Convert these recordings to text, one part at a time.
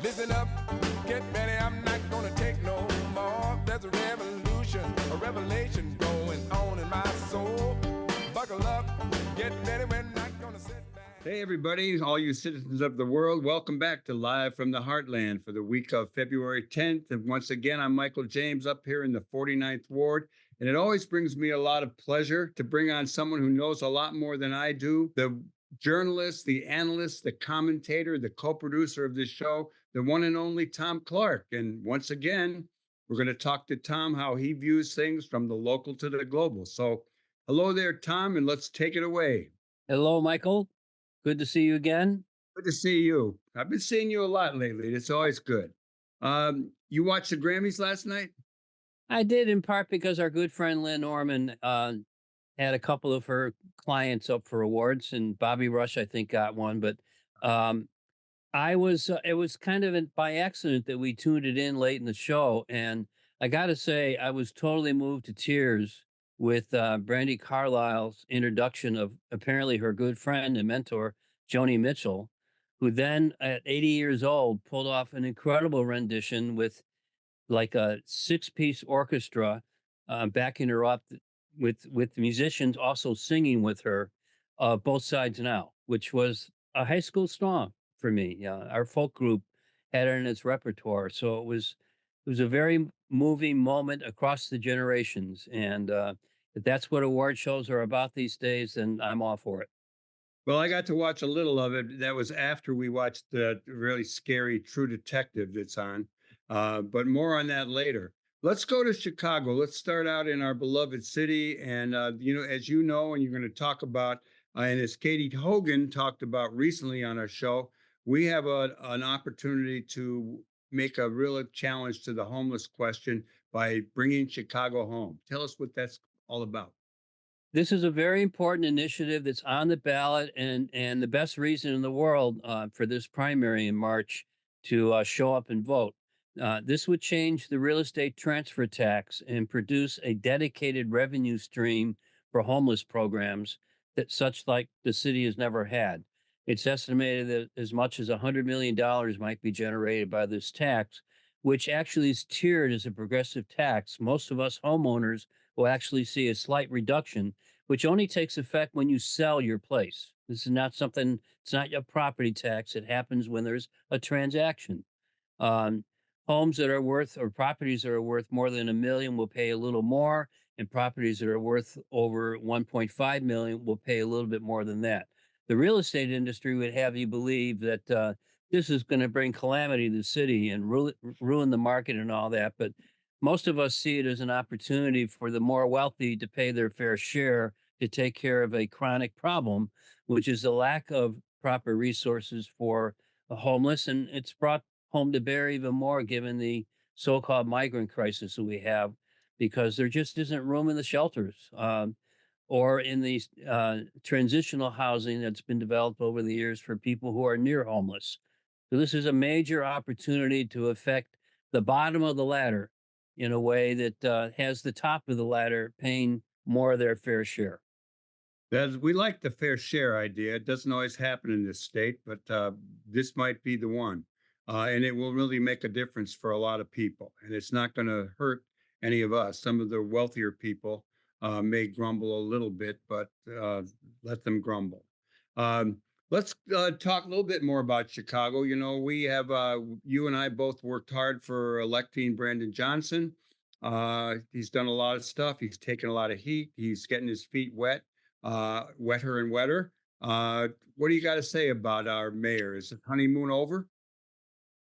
Listen up, get ready, I'm not gonna take no more. There's a revolution, a revelation going on in my soul. Buckle up, get ready, we're not gonna sit back. Hey, everybody, all you citizens of the world, welcome back to Live from the Heartland for the week of February 10th. And once again, I'm Michael James up here in the 49th Ward. And it always brings me a lot of pleasure to bring on someone who knows a lot more than I do. The journalist, the analyst, the commentator, the co-producer of this show, the one and only Thom Clark. And once again, we're going to talk to Thom how he views things from the local to the global. So hello there, Thom, and let's take it away. Hello, Michael. Good to see you again. Good to see you. I've been seeing you a lot lately. It's always good. You watched the Grammys last night? I did, in part because our good friend Lynn Norman had a couple of her clients up for awards, and Bobby Rush, I think, got one. But it was kind of by accident that we tuned it in late in the show. And I got to say, I was totally moved to tears with Brandy Carlisle's introduction of apparently her good friend and mentor, Joni Mitchell, who then at 80 years old pulled off an incredible rendition with like a 6-piece orchestra backing her up with musicians also singing with her, Both Sides Now, which was a high school song for me. Our folk group had it in its repertoire. So it was a very moving moment across the generations. And if that's what award shows are about these days, then I'm all for it. Well, I got to watch a little of it. That was after we watched the really scary True Detective that's on. But more on that later. Let's go to Chicago. Let's start out in our beloved city. And, as you know, and you're going to talk about, and as Katie Hogan talked about recently on our show, we have an opportunity to make a real challenge to the homeless question by bringing Chicago home. Tell us what that's all about. This is a very important initiative that's on the ballot, and the best reason in the world for this primary in March to show up and vote. This would change the real estate transfer tax and produce a dedicated revenue stream for homeless programs that such like the city has never had. It's estimated that as much as $100 million might be generated by this tax, which actually is tiered as a progressive tax. Most of us homeowners will actually see a slight reduction, which only takes effect when you sell your place. This is not something, it's not your property tax. It happens when there's a transaction. Homes that are worth, or properties that are worth more than $1 million will pay a little more, and properties that are worth over 1.5 million will pay a little bit more than that. The real estate industry would have you believe that this is going to bring calamity to the city and ruin the market and all that. But most of us see it as an opportunity for the more wealthy to pay their fair share to take care of a chronic problem, which is the lack of proper resources for the homeless. And it's brought home to bear even more given the so-called migrant crisis that we have, because there just isn't room in the shelters or in the transitional housing that's been developed over the years for people who are near homeless. So this is a major opportunity to affect the bottom of the ladder in a way that has the top of the ladder paying more of their fair share. We like the fair share idea. It doesn't always happen in this state, but this might be the one. And it will really make a difference for a lot of people. And it's not going to hurt any of us. Some of the wealthier people may grumble a little bit, but let them grumble. Let's talk a little bit more about Chicago. We have, you and I both worked hard for electing Brandon Johnson. He's done a lot of stuff. He's taken a lot of heat. He's getting his feet wet, wetter and wetter. What do you got to say about our mayor? Is the honeymoon over?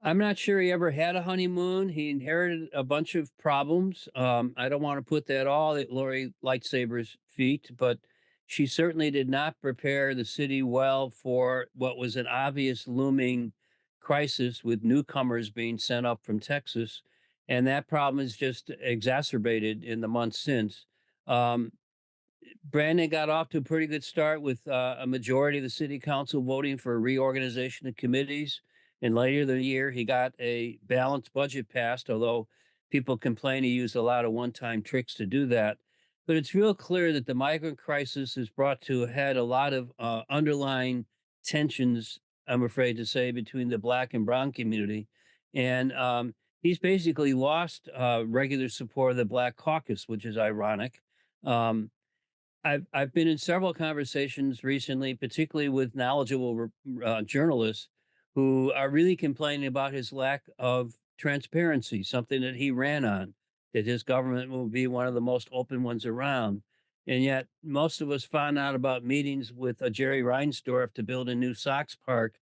I'm not sure he ever had a honeymoon. He inherited a bunch of problems. I don't want to put that all at Lori Lightsaber's feet, but she certainly did not prepare the city well for what was an obvious looming crisis with newcomers being sent up from Texas. And that problem is just exacerbated in the months since. Brandon got off to a pretty good start with a majority of the city council voting for a reorganization of committees. And later in the year, he got a balanced budget passed, although people complain he used a lot of one-time tricks to do that. But it's real clear that the migrant crisis has brought to a head a lot of underlying tensions, I'm afraid to say, between the Black and brown community. And he's basically lost regular support of the Black Caucus, which is ironic. Um, I've been in several conversations recently, particularly with knowledgeable journalists who are really complaining about his lack of transparency, something that he ran on, that his government will be one of the most open ones around. And yet, most of us found out about meetings with Jerry Reinsdorf to build a new Sox park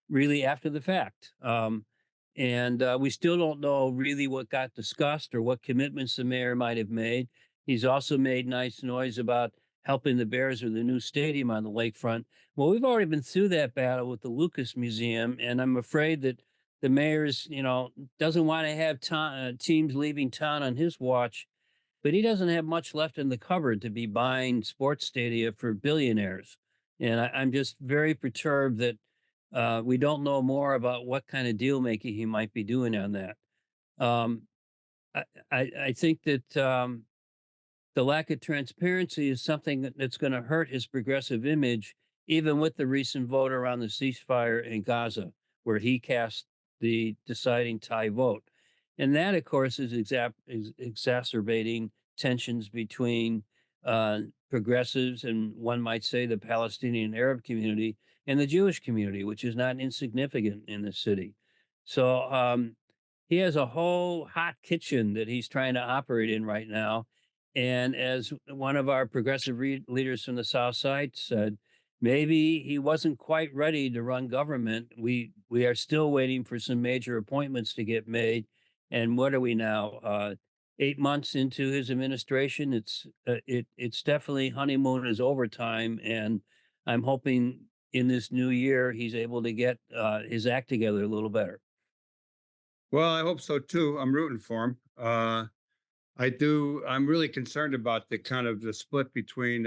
really after the fact. And we still don't know really what got discussed or what commitments the mayor might have made. He's also made nice noise about helping the Bears with the new stadium on the lakefront. Well, we've already been through that battle with the Lucas Museum, and I'm afraid that the mayor's, doesn't want to have teams leaving town on his watch, but he doesn't have much left in the cupboard to be buying sports stadia for billionaires. And I'm just very perturbed that we don't know more about what kind of deal making he might be doing on that. Um, I think that the lack of transparency is something that's going to hurt his progressive image, even with the recent vote around the ceasefire in Gaza, where he cast the deciding tie vote. And that, of course, is exacerbating tensions between progressives and one might say the Palestinian Arab community and the Jewish community, which is not insignificant in the city. So he has a whole hot kitchen that he's trying to operate in right now. And as one of our progressive leaders from the South Side said, maybe he wasn't quite ready to run government. We are still waiting for some major appointments to get made. And what are we now? 8 months into his administration, it's definitely honeymoon is overtime, and I'm hoping in this new year he's able to get his act together a little better. Well, I hope so too. I'm rooting for him. I do. I'm really concerned about the kind of the split between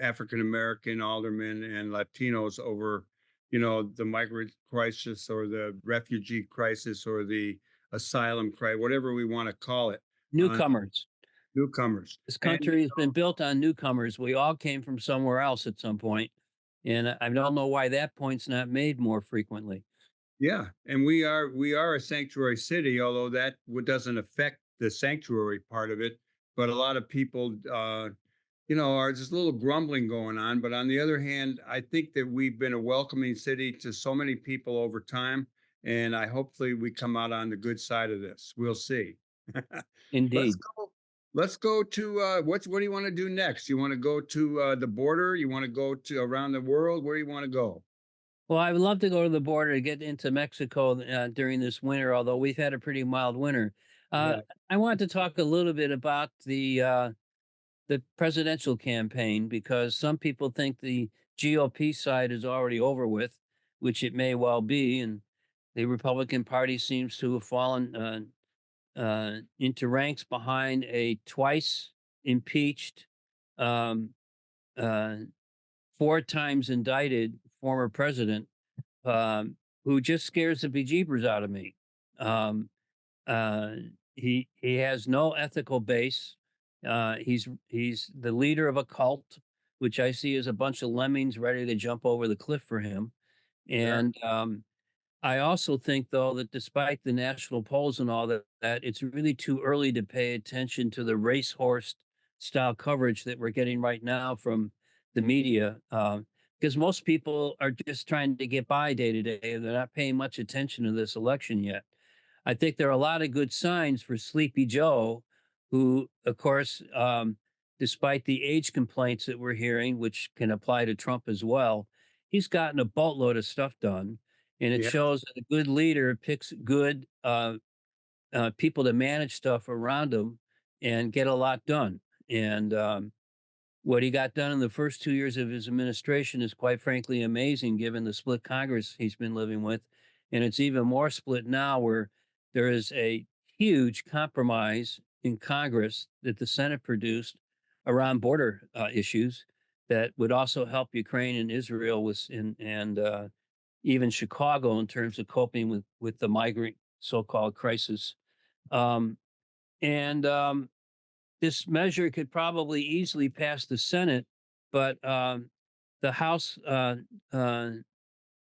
African American aldermen and Latinos over, the migrant crisis or the refugee crisis or the asylum crisis, whatever we want to call it. Uh, Newcomers. Newcomers. This And country has been built on newcomers. We all came from somewhere else at some point, and I don't know why that point's not made more frequently. yeah, and we are a sanctuary city, although that doesn't affect the sanctuary part of it. But a lot of people, are just a little grumbling going on. But on the other hand, I think that we've been a welcoming city to so many people over time, and I hopefully we come out on the good side of this. We'll see. let's Indeed. go. Let's go to what do you want to do next? You want to go to the border? You want to go to around the world? Where do you want to go? Well, I would love to go to the border to get into Mexico during this winter, although we've had a pretty mild winter. Uh, Yeah, I want to talk a little bit about the presidential campaign because some people think the GOP side is already over with, which it may well be, and the Republican Party seems to have fallen into ranks behind a twice impeached, um, uh, 4 times indicted former president who just scares the bejeebers out of me. Um, uh, he has no ethical base. He's the leader of a cult, which I see as a bunch of lemmings ready to jump over the cliff for him. sure. And I also think, though, that despite the national polls and all that, it's really too early to pay attention to the racehorse style coverage that we're getting right now from the media, because most people are just trying to get by day to day, and they're not paying much attention to this election yet. I think there are a lot of good signs for Sleepy Joe, who, of course, despite the age complaints that we're hearing, which can apply to Trump as well, he's gotten a boatload of stuff done. And it Yeah. shows that a good leader picks good people to manage stuff around him and get a lot done. And what he got done in the first 2 years of his administration is quite frankly amazing, given the split Congress he's been living with. And it's even more split now, where there is a huge compromise in Congress that the Senate produced around border issues that would also help Ukraine and Israel and even Chicago in terms of coping with the migrant so-called crisis. Um, and This measure could probably easily pass the Senate, but the House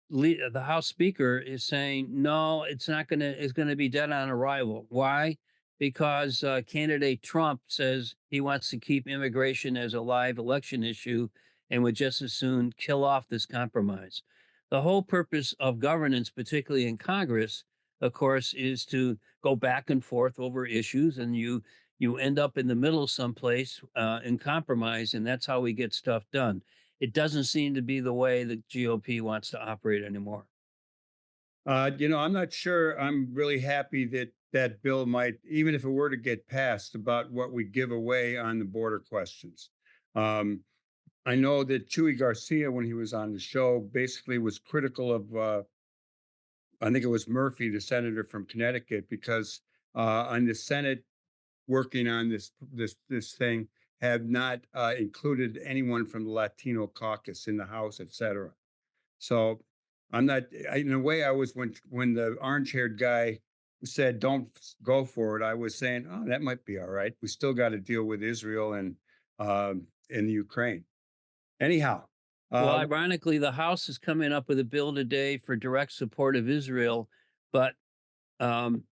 the House Speaker is saying, no, it's not going to, it's going to be dead on arrival. Why? Because candidate Trump says he wants to keep immigration as a live election issue and would just as soon kill off this compromise. The whole purpose of governance, particularly in Congress, of course, is to go back and forth over issues, and you end up in the middle someplace in compromise, and that's how we get stuff done. It doesn't seem to be the way the GOP wants to operate anymore. I'm not sure. I'm really happy that that bill might, even if it were to get passed, about what we give away on the border questions. Um, I know that Chuy Garcia, when he was on the show, basically was critical of, I think it was Murphy, the senator from Connecticut, because on the Senate working on this thing have not included anyone from the Latino caucus in the House, et cetera. So I'm not. In a way, I was when the orange-haired guy said don't go for it. I was saying, oh, that might be all right. We still got to deal with Israel and in Ukraine. Anyhow, Well, uh, ironically, the House is coming up with a bill today for direct support of Israel, but um,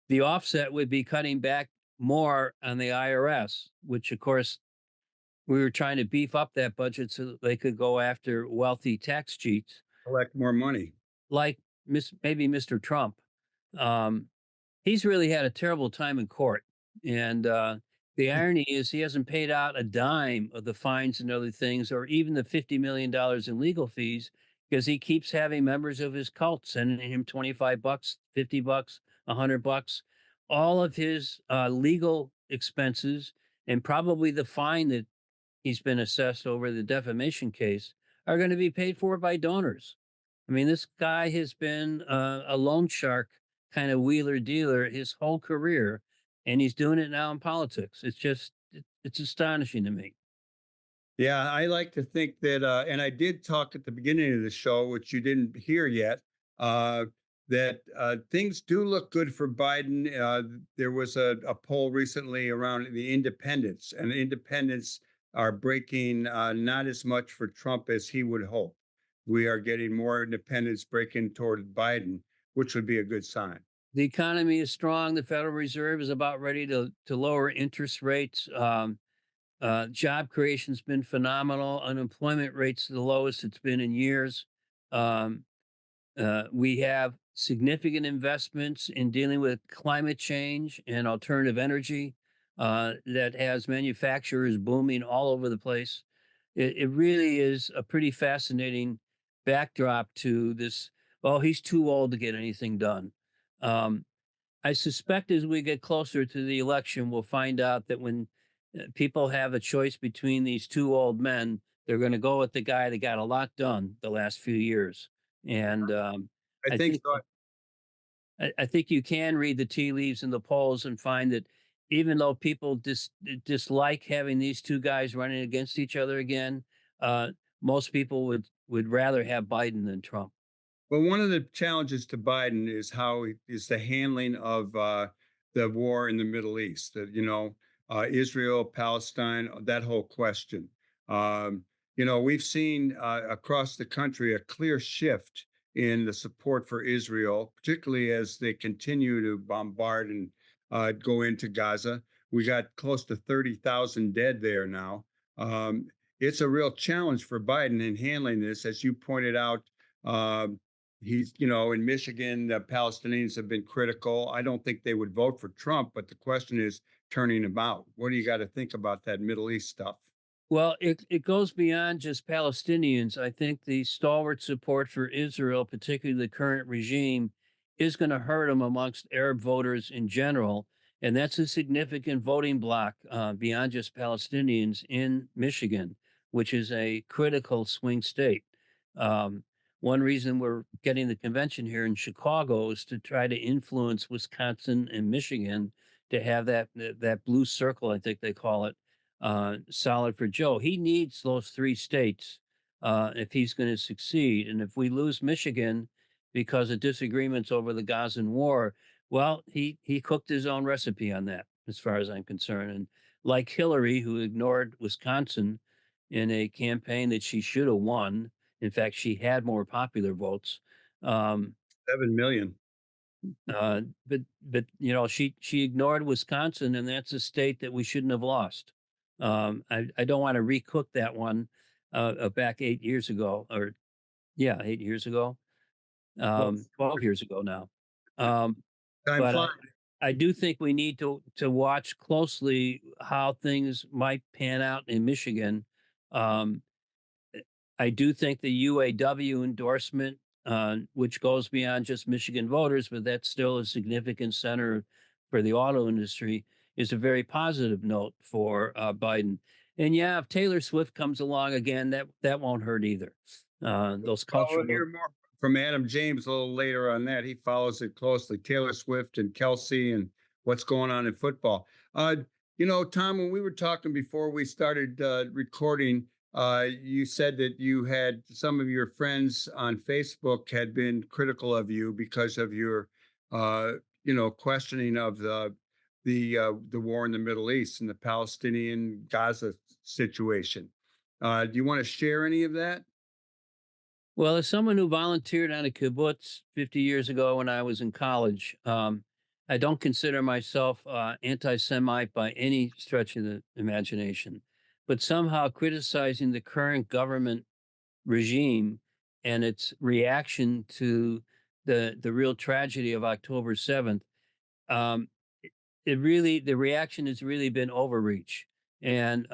the offset would be cutting back more on the IRS, which, of course, we were trying to beef up that budget so that they could go after wealthy tax cheats collect more money. like maybe Mr. Trump. Um, he's really had a terrible time in court. And the irony is he hasn't paid out a dime of the fines and other things, or even the $50 million in legal fees, because he keeps having members of his cult sending him 25 bucks, 50 bucks, 100 bucks. All of his legal expenses and probably the fine that he's been assessed over the defamation case are going to be paid for by donors. I mean, this guy has been a loan shark kind of wheeler dealer his whole career, and he's doing it now in politics. It's astonishing to me. Yeah, I like to think that, and I did talk at the beginning of the show, which you didn't hear yet, uh, that things do look good for Biden. There was a poll recently around the independents, and independents are breaking not as much for Trump as he would hope. We are getting more independents breaking toward Biden, which would be a good sign. The economy is strong. The Federal Reserve is about ready to lower interest rates. Job creation's been phenomenal. Unemployment rate's the lowest it's been in years. Um, we have significant investments in dealing with climate change and alternative energy that has manufacturers booming all over the place. It really is a pretty fascinating backdrop to this. Well, he's too old to get anything done. Um, I suspect as we get closer to the election, we'll find out that when people have a choice between these two old men, they're going to go with the guy that got a lot done the last few years. And I I think think so. I think you can read the tea leaves in the polls and find that even though people dislike having these two guys running against each other again, uh, most people would rather have Biden than Trump. Well, one of the challenges to Biden is the handling of the war in the Middle East. Israel, Palestine, that whole question. We've seen across the country a clear shift in the support for Israel, particularly as they continue to bombard and go into Gaza. We got close to 30,000 dead there now. It's a real challenge for Biden in handling this, as you pointed out. Um, in Michigan, the Palestinians have been critical. I don't think they would vote for Trump, but the question is turning them out. What do you got to think about that Middle East stuff? Well, it goes beyond just Palestinians. I think the stalwart support for Israel, particularly the current regime, is going to hurt them amongst Arab voters in general. And that's a significant voting bloc beyond just Palestinians in Michigan, which is a critical swing state. Um, one reason we're getting the convention here in Chicago is to try to influence Wisconsin and Michigan to have that blue circle, I think they call it, solid for Joe. He needs those three states if he's going to succeed. And if we lose Michigan because of disagreements over the Gazan war, well, he cooked his own recipe on that, as far as I'm concerned. And like Hillary, who ignored Wisconsin in a campaign that she should have won, In fact, she had more popular votes. Um, 7 million. but she ignored Wisconsin, and that's a state that we shouldn't have lost. I don't want to recook that one back 8 years ago, or yeah, 8 years ago, Well, 12 years ago now. Um, time but flies. I do think we need to watch closely how things might pan out in Michigan. Um, I do think the UAW endorsement, which goes beyond just Michigan voters, but that's still a significant center for the auto industry, is a very positive note for Biden. And yeah, if Taylor Swift comes along again, that won't hurt either. Those Well, we'll cultural. hear more from Adam James a little later on that. He follows it closely. Taylor Swift and Kelsey and what's going on in football. Uh, Tom, when we were talking before we started recording, you said that you had some of your friends on Facebook had been critical of you because of your, questioning of the war in the Middle East and the Palestinian Gaza situation. Do you want to share any of that? Well, as someone who volunteered on a kibbutz 50 years ago when I was in college, I don't consider myself anti-Semite by any stretch of the imagination. But somehow criticizing the current government regime and its reaction to the real tragedy of October 7th, um, the reaction has really been overreach. And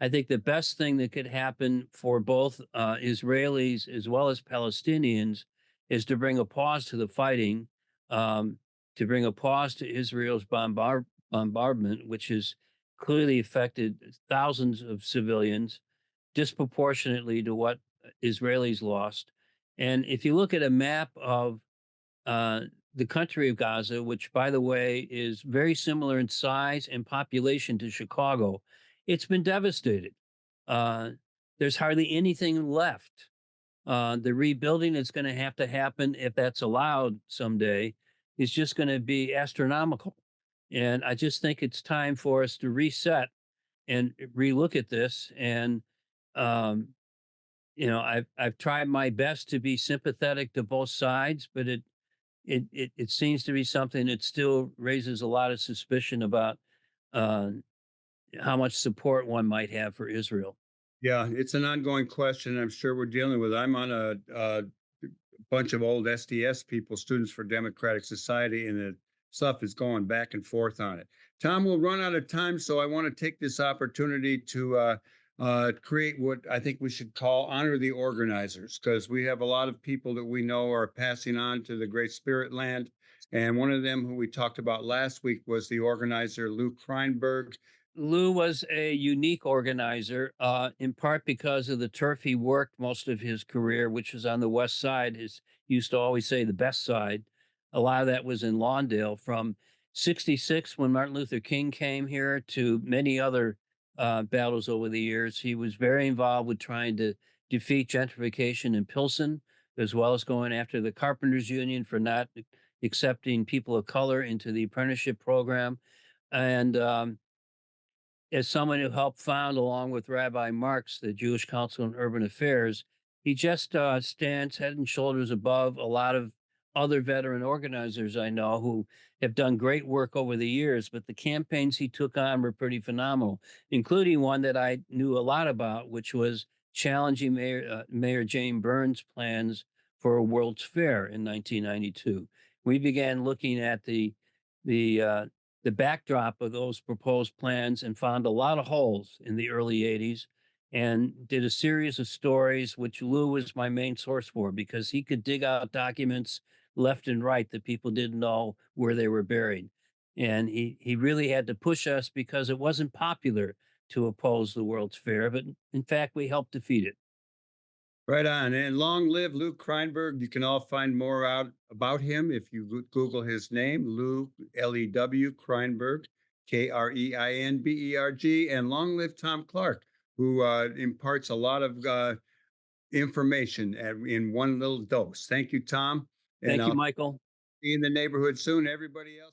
I think the best thing that could happen for both Israelis as well as Palestinians is to bring a pause to the fighting, to bring a pause to Israel's bombardment, which has clearly affected thousands of civilians, disproportionately to what Israelis lost. And if you look at a map of uh, the country of Gaza, which, by the way, is very similar in size and population to Chicago, it's been devastated. Uh, there's hardly anything left. The rebuilding that's going to happen, if that's allowed someday, is just going to be astronomical. And I just think it's time for us to reset and relook at this. And um, I've tried my best to be sympathetic to both sides, but it seems to be something that still raises a lot of suspicion about uh, how much support one might have for Israel. Yeah, it's an ongoing question. I'm sure we're dealing with. I'm on a bunch of old SDS people, Students for Democratic Society, and the stuff is going back and forth on it. Tom, we'll run out of time, so I want to take this opportunity to create what I think we should call honor the organizers, because we have a lot of people that we know are passing on to the Great Spirit Land. And one of them who we talked about last week was the organizer, Lou Kreinberg. Lou was a unique organizer, in part because of the turf he worked most of his career, which was on the west side. His he used to always say the best side. A lot of that was in Lawndale from '66 when Martin Luther King came here to many other battles over the years. He was very involved with trying to defeat gentrification in Pilsen, as well as going after the Carpenters Union for not accepting people of color into the apprenticeship program. And as someone who helped found, along with Rabbi Marks, the Jewish Council on Urban Affairs, he just stands head and shoulders above a lot of other veteran organizers I know who have done great work over the years. But the campaigns he took on were pretty phenomenal, including one that I knew a lot about, which was challenging Mayor Jane Burns' plans for a World's Fair in 1992. We began looking at the uh, the backdrop of those proposed plans and found a lot of holes in the early 80s and did a series of stories, which Lou was my main source for because he could dig out documents left and right that people didn't know where they were buried. And he really had to push us because it wasn't popular to oppose the World's Fair, but in fact, we helped defeat it. Right on. And long live Lou Kreinberg. You can all find more out about him if you Google his name, Lou, Lew, Kreinberg, Kreinberg. And long live Thom Clark, who imparts a lot of information in one little dose. Thank you, Tom. And Thank you, I'll Michael. be in the neighborhood soon. Everybody else.